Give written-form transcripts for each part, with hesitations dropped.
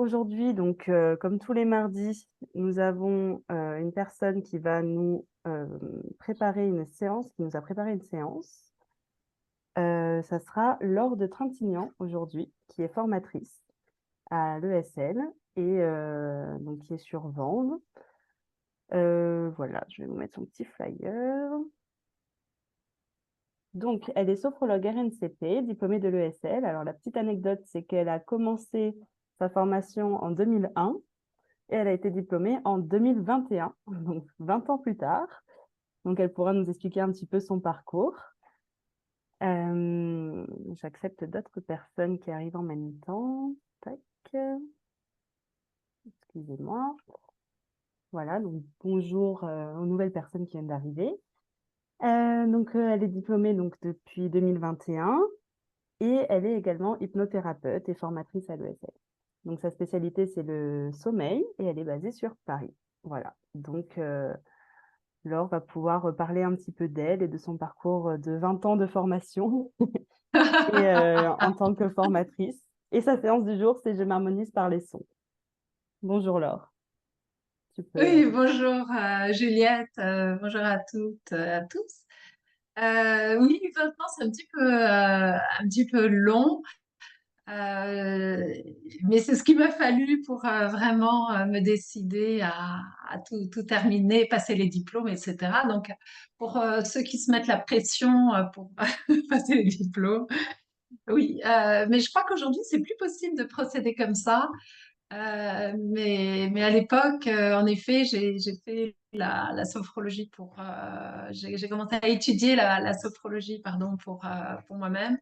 aujourd'hui, donc, comme tous les mardis, nous avons une personne qui va nous préparer une séance, qui nous a préparé une séance. Ça sera Laure de Trintignant aujourd'hui, qui est formatrice à l'ESL et donc qui est sur Vanves. Voilà, je vais vous mettre son petit flyer. Donc, elle est sophrologue RNCP, diplômée de l'ESL. Alors, la petite anecdote, c'est qu'elle a commencé sa formation en 2001 et elle a été diplômée en 2021, donc 20 ans plus tard. Donc, elle pourra nous expliquer un petit peu son parcours. J'accepte d'autres personnes qui arrivent en même temps. Tac, excusez-moi. Voilà, donc bonjour aux nouvelles personnes qui viennent d'arriver. Elle est diplômée donc, depuis 2021 et elle est également hypnothérapeute et formatrice à l'ESL. Donc, sa spécialité, c'est le sommeil et elle est basée sur Paris. Voilà, donc Laure va pouvoir parler un petit peu d'elle et de son parcours de 20 ans de formation et en tant que formatrice. Et sa séance du jour, c'est Je m'harmonise par les sons. Bonjour Laure, tu peux... Oui, bonjour Juliette, bonjour à toutes, à tous. Oui, maintenant c'est un petit peu long, euh, mais c'est ce qu'il m'a fallu pour vraiment me décider à tout terminer, passer les diplômes, etc. Donc, pour ceux qui se mettent la pression pour passer les diplômes, oui, mais je crois qu'aujourd'hui c'est plus possible de procéder comme ça. Mais à l'époque, en effet, j'ai fait la sophrologie j'ai commencé à étudier la sophrologie, pardon, pour moi-même.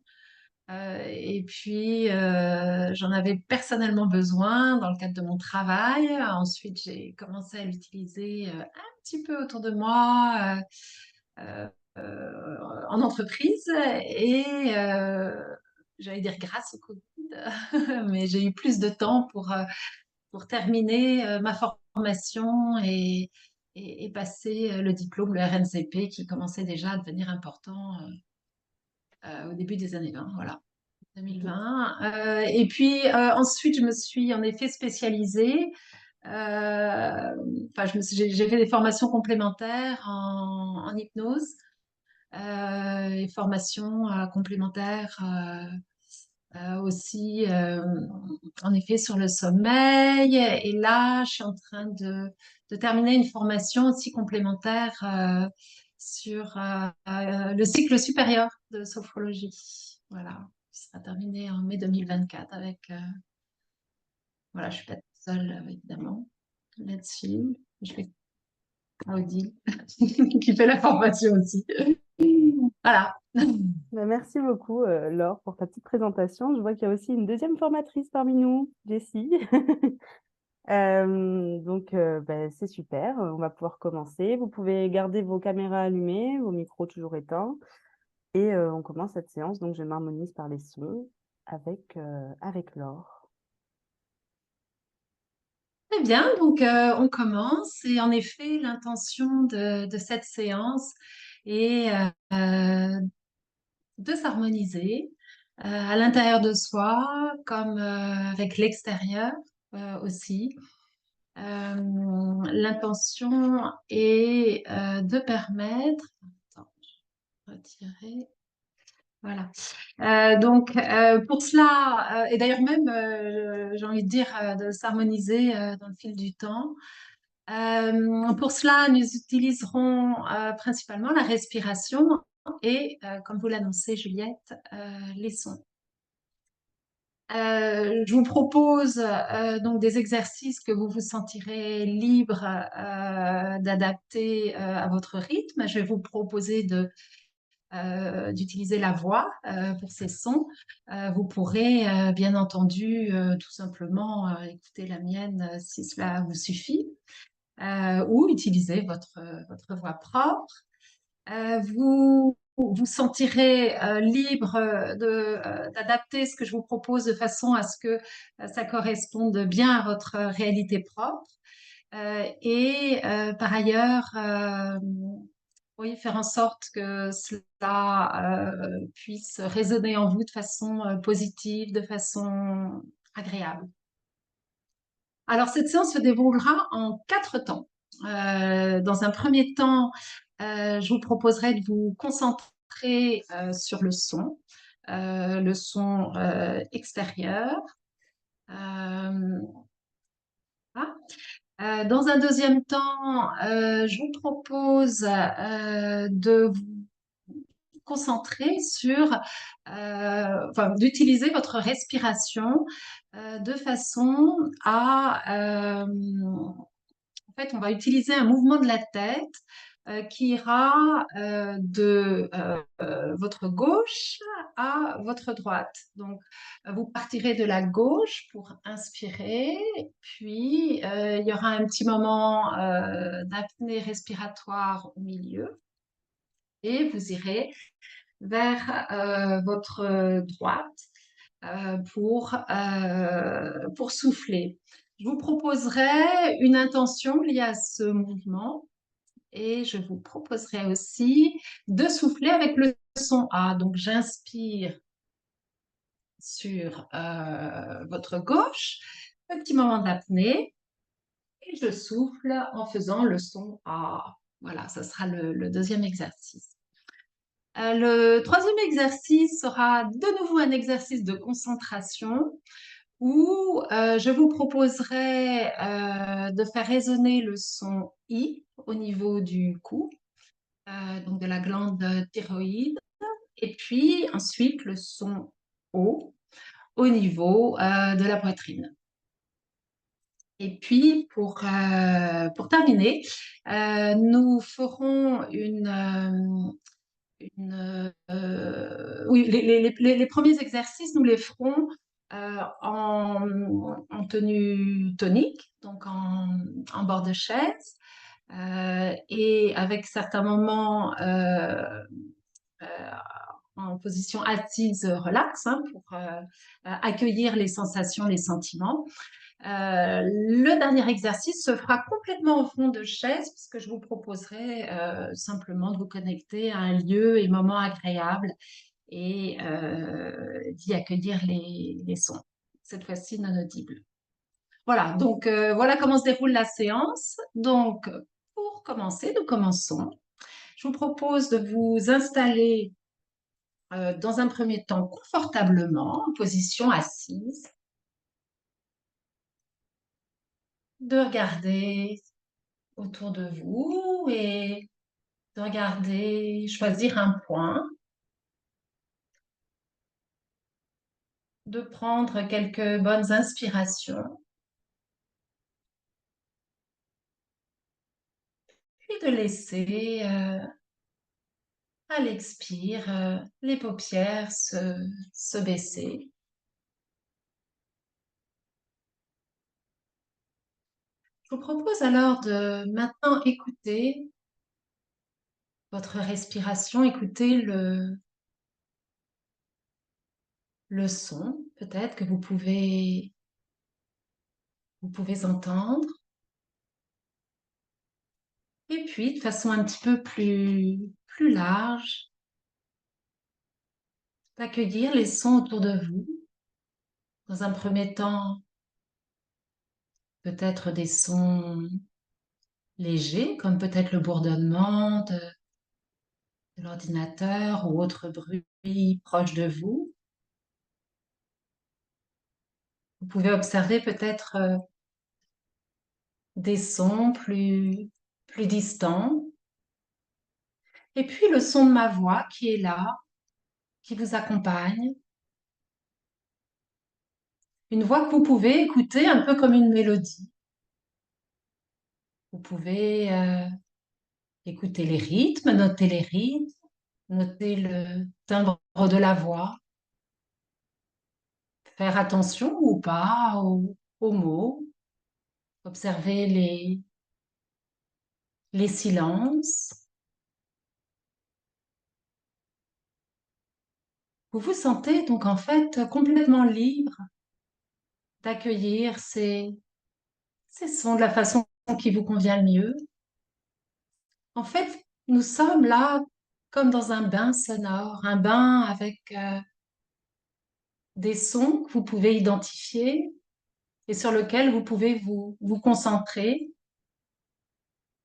Et puis, j'en avais personnellement besoin dans le cadre de mon travail. Ensuite, j'ai commencé à l'utiliser un petit peu autour de moi, en entreprise. Et j'allais dire grâce au Covid, mais j'ai eu plus de temps pour terminer ma formation et passer le diplôme, le RNCP, qui commençait déjà à devenir important au début des années 20, voilà, 2020. Et puis ensuite, je me suis en effet spécialisée. Enfin, j'ai fait des formations complémentaires en hypnose et formations complémentaires aussi, en effet, sur le sommeil. Et là, je suis en train de terminer une formation aussi complémentaire sur le cycle supérieur de sophrologie. Voilà, qui sera terminé en mai 2024 avec, voilà, je suis pas toute seule, évidemment, là-dessus. Je fais Odile, qui fait la formation aussi. Voilà. Merci beaucoup Laure pour ta petite présentation. Je vois qu'il y a aussi une deuxième formatrice parmi nous, Jessie. C'est super, on va pouvoir commencer. Vous pouvez garder vos caméras allumées, vos micros toujours éteints. Et on commence cette séance, donc je m'harmonise par les sons avec Laure. Très bien, donc on commence. Et en effet, l'intention de cette séance est de s'harmoniser à l'intérieur de soi comme avec l'extérieur aussi. L'intention est de permettre... Attends, je vais retirer. Voilà. Pour cela, et d'ailleurs même, j'ai envie de dire, de s'harmoniser dans le fil du temps. Pour cela, nous utiliserons principalement la respiration et, comme vous l'annoncez, Juliette, les sons. Je vous propose donc des exercices que vous vous sentirez libre d'adapter à votre rythme. Je vais vous proposer d'utiliser la voix pour ces sons. Vous pourrez bien entendu tout simplement écouter la mienne si cela vous suffit, ou utiliser votre voix propre. Vous vous sentirez libre d'adapter ce que je vous propose de façon à ce que ça corresponde bien à votre réalité propre. Par ailleurs, oui, faire en sorte que cela puisse résonner en vous de façon positive, de façon agréable. Alors, cette séance se déroulera en 4 temps. Dans un premier temps, je vous proposerai de vous concentrer sur le son extérieur. Euh, voilà. Dans un deuxième temps, je vous propose de vous concentrer sur, enfin, d'utiliser votre respiration de façon à, en fait, on va utiliser un mouvement de la tête qui ira de votre gauche à votre droite. Donc, vous partirez de la gauche pour inspirer, puis il y aura un petit moment d'apnée respiratoire au milieu, et vous irez vers votre droite pour souffler. Je vous proposerai une intention liée à ce mouvement et je vous proposerai aussi de souffler avec le son A. Donc, j'inspire sur votre gauche, petit moment d'apnée, et je souffle en faisant le son A. Voilà, ça sera le deuxième exercice. Le troisième exercice sera de nouveau un exercice de concentration où je vous proposerai de faire résonner le son I au niveau du cou, donc de la glande thyroïde, et puis ensuite le son O au niveau de la poitrine. Et puis pour terminer, nous ferons oui, les premiers exercices, nous les ferons en tenue tonique, donc en bord de chaise, et avec certains moments euh, en position assise relaxe, hein, pour accueillir les sensations, les sentiments. Le dernier exercice se fera complètement au fond de chaise, puisque je vous proposerai simplement de vous connecter à un lieu et moment agréable et d'y accueillir les sons, cette fois-ci non audibles. Voilà, donc voilà comment se déroule la séance. Donc, pour commencer, nous commençons. Je vous propose de vous installer dans un premier temps confortablement, en position assise, de regarder autour de vous et de regarder, choisir un point, de prendre quelques bonnes inspirations, puis de laisser à l'expire les paupières se baisser. Je vous propose alors de maintenant écouter votre respiration, écouter le son peut-être que vous pouvez entendre. Et puis, de façon un petit peu plus large, d'accueillir les sons autour de vous. Dans un premier temps, peut-être des sons légers, comme peut-être le bourdonnement de l'ordinateur ou autre bruit proche de vous. Vous pouvez observer peut-être des sons plus distants. Et puis le son de ma voix qui est là, qui vous accompagne. Une voix que vous pouvez écouter un peu comme une mélodie. Vous pouvez écouter les rythmes, noter les rythmes, noter le timbre de la voix, faire attention ou pas aux mots, observer les silences. Vous vous sentez donc en fait complètement libre d'accueillir ces sons de la façon qui vous convient le mieux. En fait, nous sommes là comme dans un bain sonore, un bain avec des sons que vous pouvez identifier et sur lequel vous pouvez vous concentrer,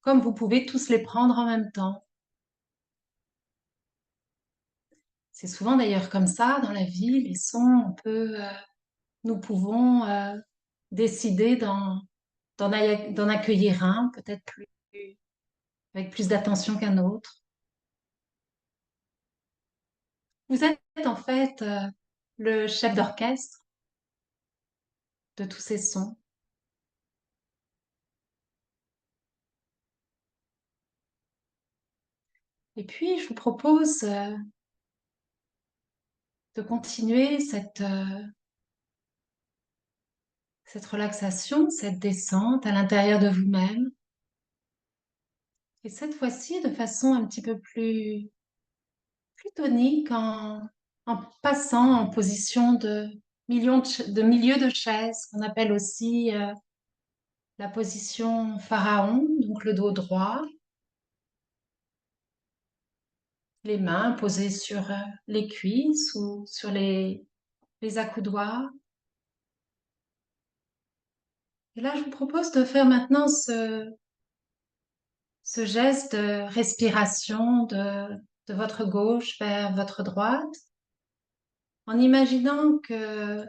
comme vous pouvez tous les prendre en même temps. C'est souvent d'ailleurs comme ça dans la vie, les sons, nous pouvons décider d'en accueillir un, peut-être plus, avec plus d'attention qu'un autre. Vous êtes en fait le chef d'orchestre de tous ces sons. Et puis, je vous propose de continuer cette relaxation, cette descente à l'intérieur de vous-même. Et cette fois-ci, de façon un petit peu plus tonique, en passant en position de milieu de chaise, qu'on appelle aussi la position pharaon, donc le dos droit, les mains posées sur les cuisses ou sur les accoudoirs. Et là, je vous propose de faire maintenant ce geste de respiration de votre gauche vers votre droite, en imaginant que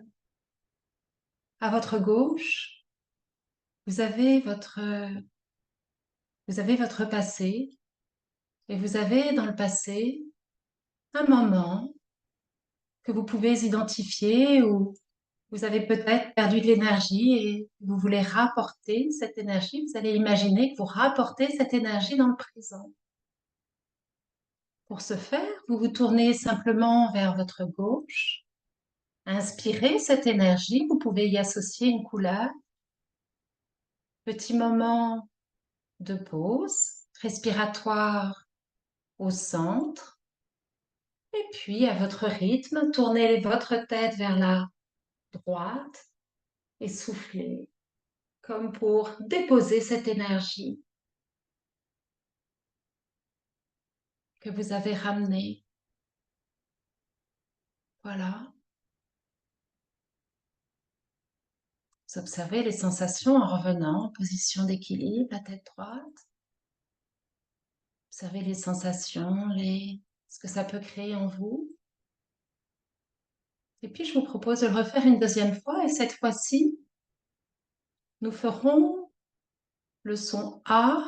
à votre gauche, vous avez vous avez votre passé et vous avez dans le passé un moment que vous pouvez identifier où vous avez peut-être perdu de l'énergie et vous voulez rapporter cette énergie. Vous allez imaginer que vous rapportez cette énergie dans le présent. Pour ce faire, vous vous tournez simplement vers votre gauche. Inspirez cette énergie, vous pouvez y associer une couleur. Petit moment de pause respiratoire au centre. Et puis, à votre rythme, tournez votre tête vers la droite et soufflez, comme pour déposer cette énergie que vous avez ramenée. Voilà. Vous observez les sensations en revenant en position d'équilibre, la tête droite. Observez les sensations, ce que ça peut créer en vous. Et puis, je vous propose de le refaire une deuxième fois. Et cette fois-ci, nous ferons le son A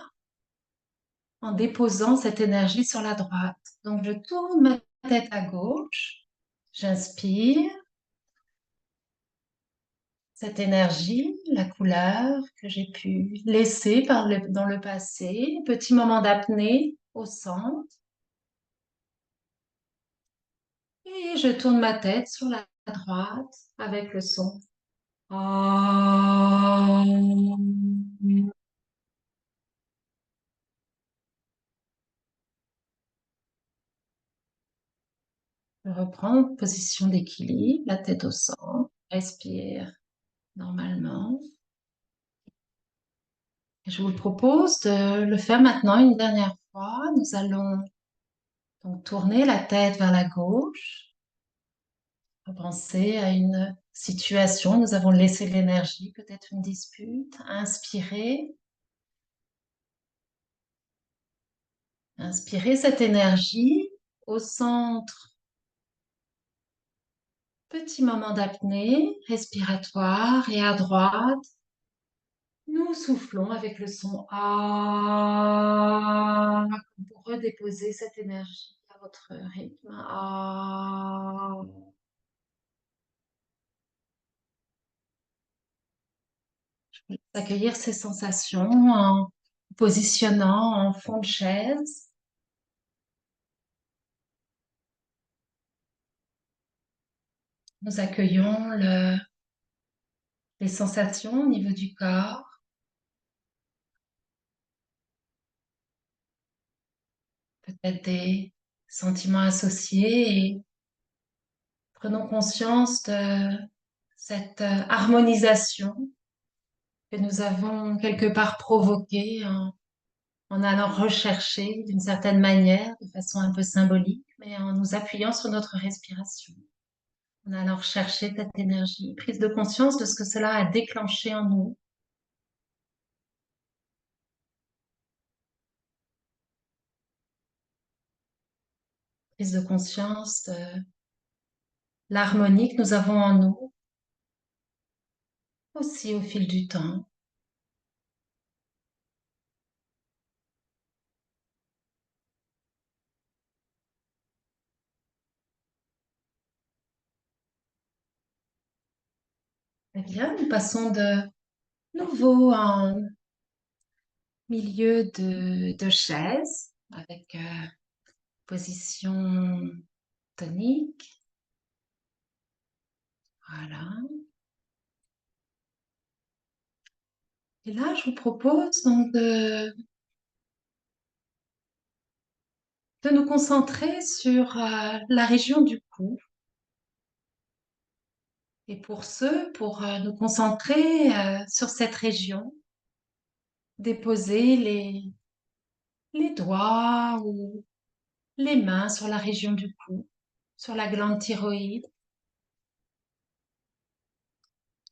en déposant cette énergie sur la droite. Donc, je tourne ma tête à gauche. J'inspire cette énergie, la couleur que j'ai pu laisser dans le passé. Petit moment d'apnée au centre. Et je tourne ma tête sur la droite avec le son. Ah. Je reprends position d'équilibre, la tête au centre, respire normalement. Je vous propose de le faire maintenant une dernière fois. Nous allons donc tourner la tête vers la gauche, penser à une situation. Nous avons laissé de l'énergie, peut-être une dispute. Inspirez. Inspirez cette énergie au centre. Petit moment d'apnée respiratoire et à droite. Nous soufflons avec le son A pour redéposer cette énergie à votre rythme. A. Accueillir ces sensations en positionnant en fond de chaise. Nous accueillons les sensations au niveau du corps, peut-être des sentiments associés et prenons conscience de cette harmonisation que nous avons quelque part provoquée en allant rechercher d'une certaine manière, de façon un peu symbolique, mais en nous appuyant sur notre respiration. En allant rechercher cette énergie, prise de conscience de ce que cela a déclenché en nous. Prise de conscience de l'harmonie que nous avons en nous, aussi au fil du temps. Eh bien, nous passons de nouveau en milieu de chaise avec position tonique. Voilà. Et là, je vous propose donc de nous concentrer sur la région du cou. Et pour nous concentrer sur cette région, déposer les doigts ou les mains sur la région du cou, sur la glande thyroïde.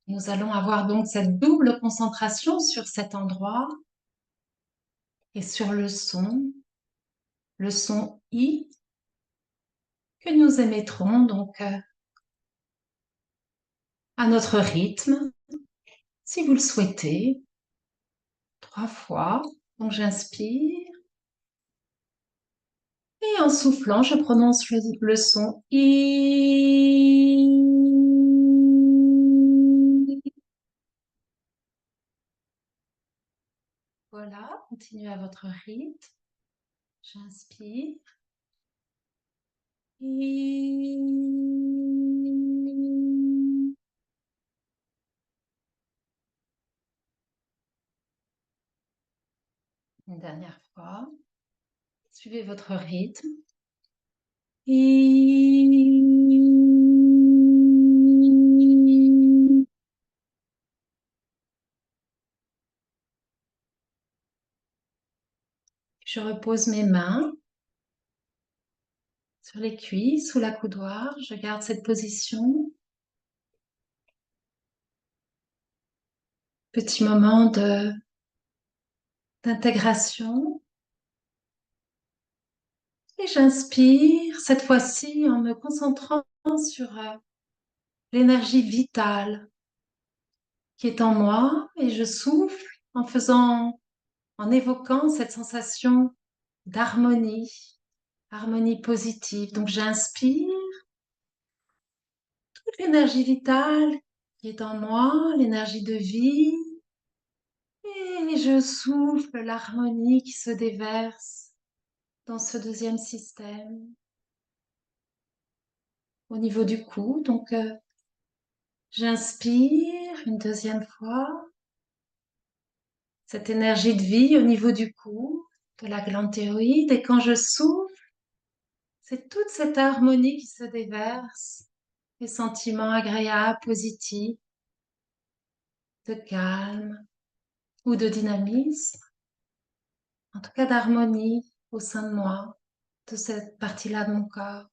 Nous allons avoir donc cette double concentration sur cet endroit et sur le son I que nous émettrons donc à notre rythme, si vous le souhaitez, 3 fois. Donc j'inspire et en soufflant, je prononce le son I. Voilà, continuez à votre rythme. J'inspire. I. Une dernière fois. Suivez votre rythme. I. Je repose mes mains sur les cuisses, sous la coudoir. Je garde cette position. Petit moment d'intégration. Et j'inspire, cette fois-ci en me concentrant sur l'énergie vitale qui est en moi. Et je souffle en évoquant cette sensation d'harmonie, harmonie positive. Donc j'inspire toute l'énergie vitale qui est en moi, l'énergie de vie. Et je souffle l'harmonie qui se déverse dans ce deuxième système au niveau du cou. Donc j'inspire une deuxième fois cette énergie de vie au niveau du cou, de la glande thyroïde. Et quand je souffle, c'est toute cette harmonie qui se déverse, les sentiments agréables, positifs, de calme ou de dynamisme, en tout cas d'harmonie au sein de moi, de cette partie-là de mon corps.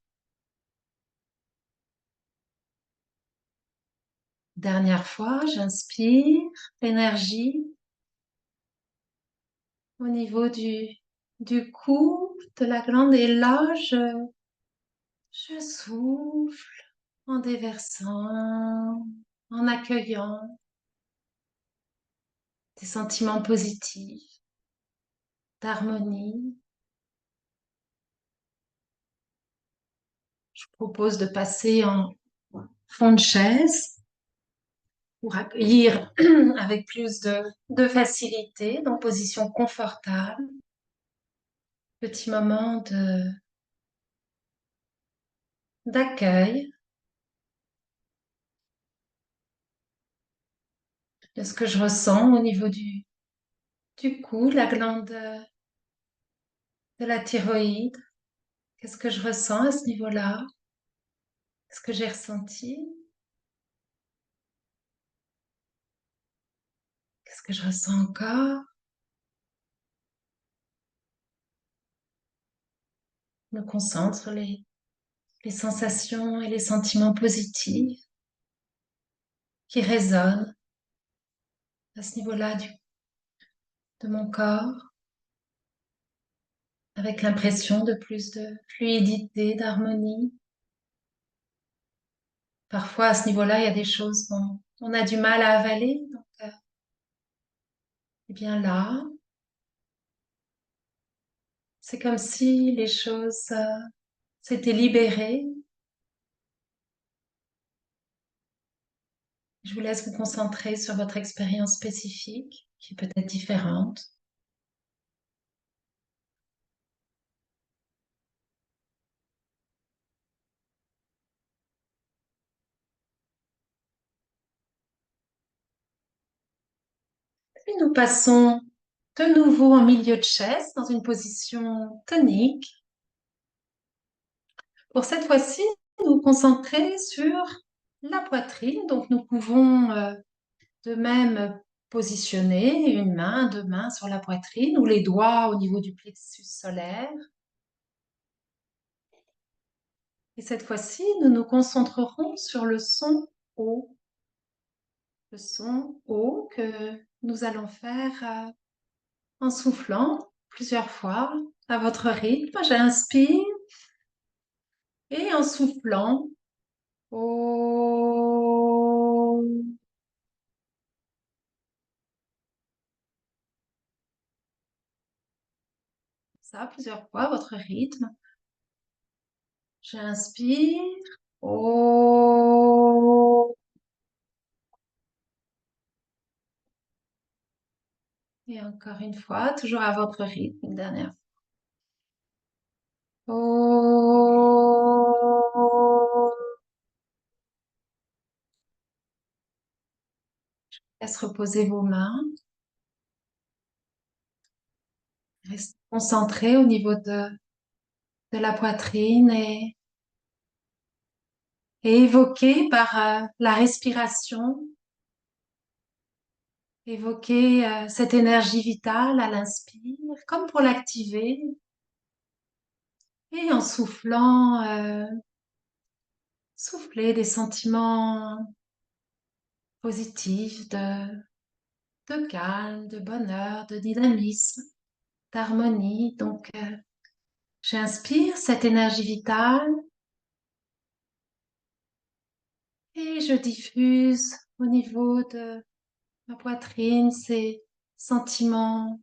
Dernière fois, j'inspire l'énergie au niveau du cou, de la glande. Et là, je souffle en déversant, en accueillant des sentiments positifs, d'harmonie. Je vous propose de passer en fond de chaise pour accueillir avec plus de facilité, dans position confortable. Petit moment d'accueil de ce que je ressens au niveau du cou, la glande de la thyroïde. Qu'est-ce que je ressens à ce niveau-là? Qu'est-ce que j'ai ressenti? Qu'est-ce que je ressens encore? Je me concentre sur les sensations et les sentiments positifs qui résonnent à ce niveau-là de mon corps, avec l'impression de plus de fluidité, d'harmonie. Parfois, à ce niveau-là, il y a des choses qu'on a du mal à avaler. Donc, eh bien là, c'est comme si les choses s'étaient libérées. Je vous laisse vous concentrer sur votre expérience spécifique, qui est peut-être différente. Puis nous passons de nouveau en milieu de chaise, dans une position tonique. Pour cette fois-ci, nous concentrer sur la poitrine. Donc, nous pouvons de même positionner une main, deux mains sur la poitrine ou les doigts au niveau du plexus solaire. Et cette fois-ci, nous nous concentrerons sur le son O. Le son O que nous allons faire en soufflant plusieurs fois à votre rythme. J'inspire et en soufflant. O. Ça, plusieurs fois à votre rythme. J'inspire. O. Et encore une fois, toujours à votre rythme, une dernière fois. O. Laisse reposer vos mains. Restez concentré au niveau de la poitrine et évoqué par la respiration, évoquer cette énergie vitale à l'inspire, comme pour l'activer, et en soufflant, souffler des sentiments positifs de calme, de bonheur, de dynamisme, d'harmonie. Donc, j'inspire cette énergie vitale et je diffuse au niveau de ma poitrine ces sentiments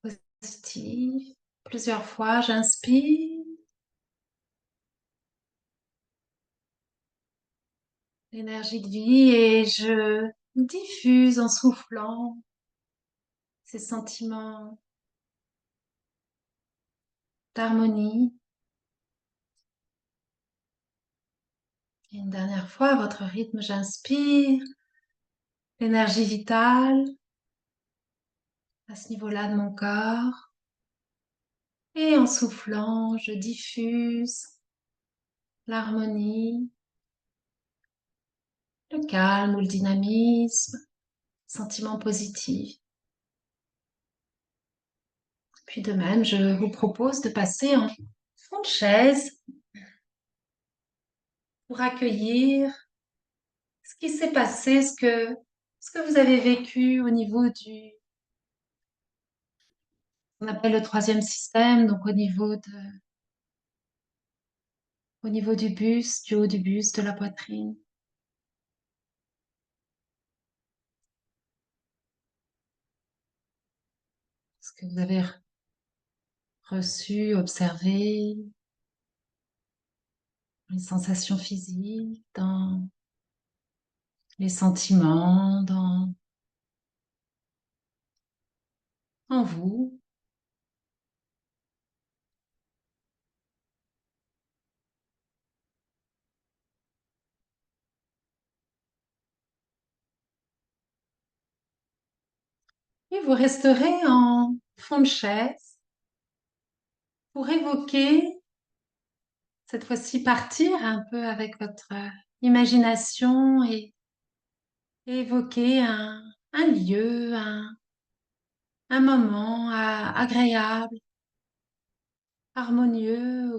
positifs. Plusieurs fois, j'inspire l'énergie de vie et je diffuse en soufflant ces sentiments d'harmonie. Et une dernière fois, à votre rythme, j'inspire l'énergie vitale à ce niveau-là de mon corps. Et en soufflant, je diffuse l'harmonie, le calme ou le dynamisme, sentiments positifs. Puis de même, je vous propose de passer en fond de chaise pour accueillir ce qui s'est passé, ce que vous avez vécu au niveau on appelle le troisième système, donc au niveau du buste, du haut du buste, de la poitrine. Ce que vous avez reçu, observé, les sensations physiques, dans les sentiments, en vous. Et vous resterez en fond de chaise pour évoquer, cette fois-ci partir un peu avec votre imagination et évoquer un lieu, un moment agréable, harmonieux,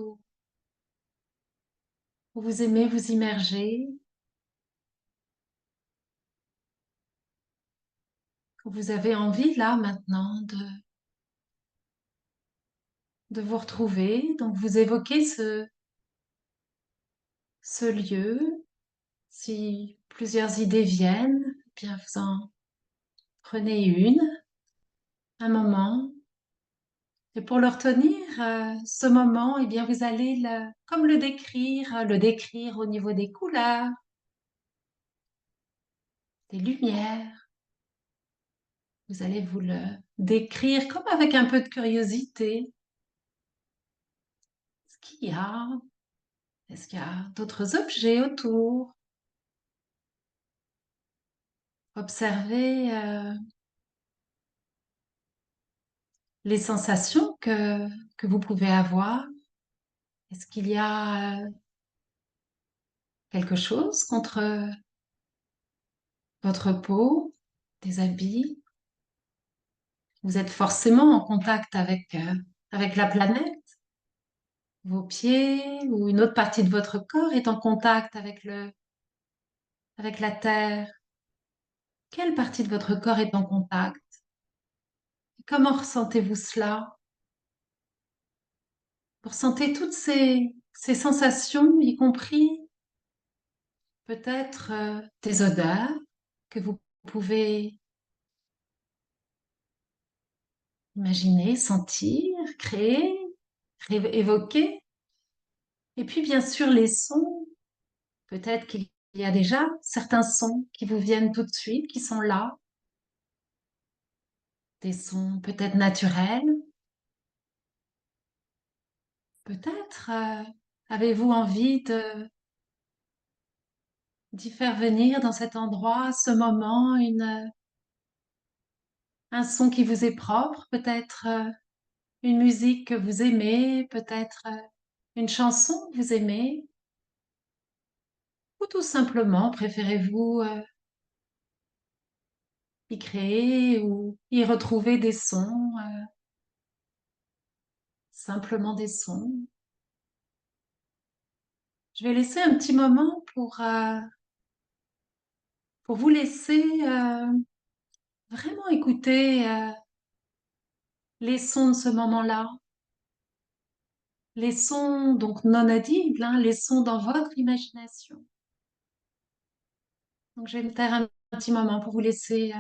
où vous aimez vous immerger, où vous avez envie là maintenant de vous retrouver. Donc vous évoquez ce lieu. Si plusieurs idées viennent, eh bien vous en prenez une, un moment. Et pour le retenir, ce moment, eh bien vous allez comme le décrire au niveau des couleurs, des lumières. Vous allez vous le décrire comme avec un peu de curiosité. Ce qu'il y a, est-ce qu'il y a d'autres objets autour? Observez les sensations que vous pouvez avoir. Est-ce qu'il y a quelque chose contre votre peau, des habits? Vous êtes forcément en contact avec la planète. Vos pieds ou une autre partie de votre corps est en contact avec la terre. Quelle partie de votre corps est en contact? Comment ressentez-vous cela? Vous ressentez toutes ces sensations, y compris peut-être des odeurs que vous pouvez imaginer, sentir, créer, évoquer. Et puis bien sûr les sons. Peut-être qu'il y a déjà certains sons qui vous viennent tout de suite, qui sont là. Des sons peut-être naturels. Peut-être avez-vous envie d'y faire venir dans cet endroit, ce moment, un son qui vous est propre, peut-être une musique que vous aimez, peut-être une chanson que vous aimez, ou tout simplement préférez-vous y créer ou y retrouver des sons, simplement des sons. Je vais laisser un petit moment pour vous laisser vraiment écouter les sons de ce moment-là, les sons donc non audibles, hein, les sons dans votre imagination. Donc je vais me taire un petit moment pour vous laisser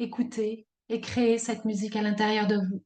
écouter et créer cette musique à l'intérieur de vous.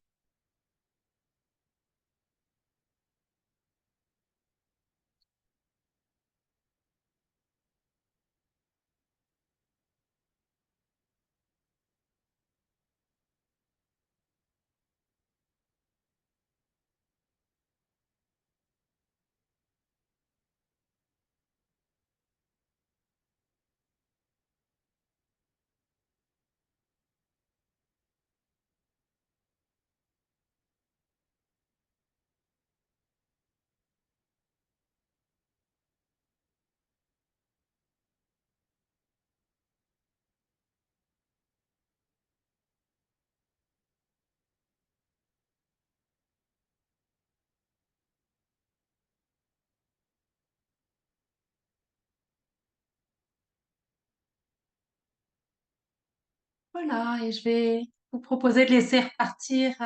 Voilà, et je vais vous proposer de laisser repartir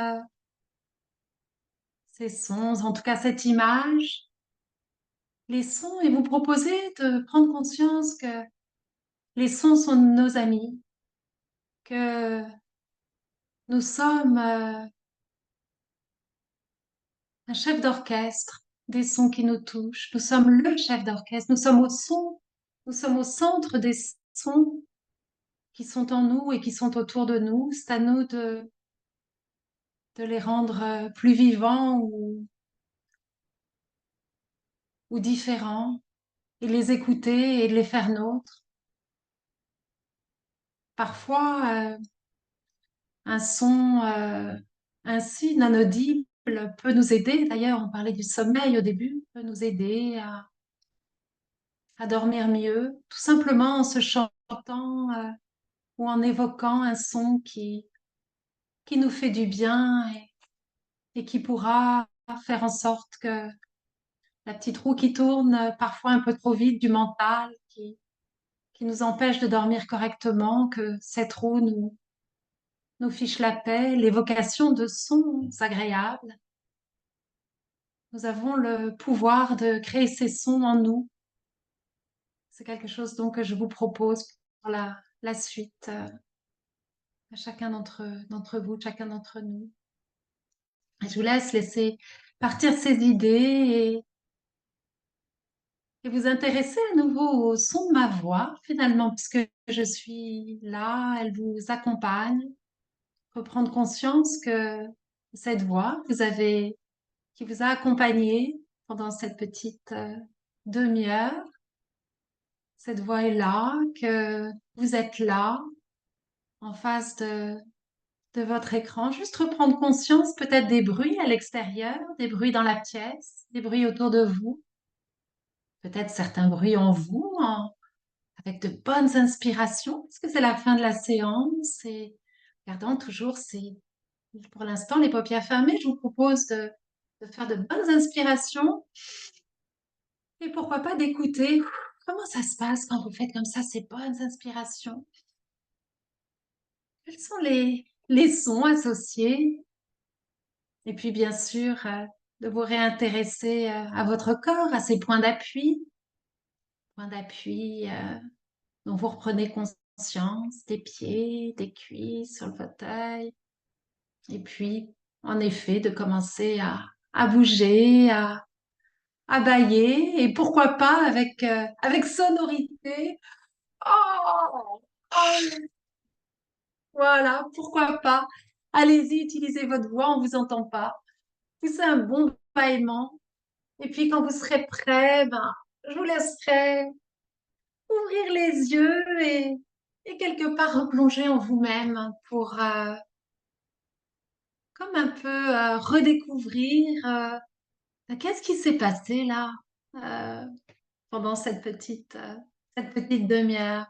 ces sons, en tout cas cette image, les sons, et vous proposer de prendre conscience que les sons sont nos amis, que nous sommes un chef d'orchestre des sons qui nous touchent. Nous sommes le chef d'orchestre. Nous sommes au son. Nous sommes au centre des sons qui sont en nous et qui sont autour de nous. C'est à nous de les rendre plus vivants ou différents et de les écouter et de les faire nôtres. Parfois, un son ainsi non audible peut nous aider. D'ailleurs, on parlait du sommeil au début, peut nous aider à dormir mieux, tout simplement en se chantant ou en évoquant un son qui nous fait du bien et qui pourra faire en sorte que la petite roue qui tourne parfois un peu trop vite du mental, qui nous empêche de dormir correctement, que cette roue nous fiche la paix, l'évocation de sons agréables. Nous avons le pouvoir de créer ces sons en nous. C'est quelque chose donc que je vous propose pour la suite à chacun d'entre vous, chacun d'entre nous. Et je vous laisse laisser partir ces idées et vous intéresser à nouveau au son de ma voix, finalement, puisque je suis là, elle vous accompagne. Reprendre conscience que cette voix qui vous a accompagné pendant cette petite demi-heure, cette voix est là, que vous êtes là, en face de votre écran. Juste reprendre conscience peut-être des bruits à l'extérieur, des bruits dans la pièce, des bruits autour de vous, peut-être certains bruits en vous, avec de bonnes inspirations, parce que c'est la fin de la séance et gardant toujours pour l'instant les paupières fermées, je vous propose de faire de bonnes inspirations et pourquoi pas d'écouter comment ça se passe quand vous faites comme ça ces bonnes inspirations. Quels sont les sons associés? Et puis bien sûr, de vous réintéresser à votre corps, à ses points d'appui dont vous reprenez conscience, des pieds, des cuisses sur le fauteuil. Et puis, en effet, de commencer à bouger, à bâiller, et pourquoi pas avec sonorité. Oh, oh, voilà, pourquoi pas. Allez-y, utilisez votre voix, on vous entend pas. Poussez un bon bâillement. Et puis, quand vous serez prêt, ben, je vous laisserai ouvrir les yeux et quelque part replonger en vous-même pour comme un peu redécouvrir qu'est-ce qui s'est passé là pendant cette petite demi-heure.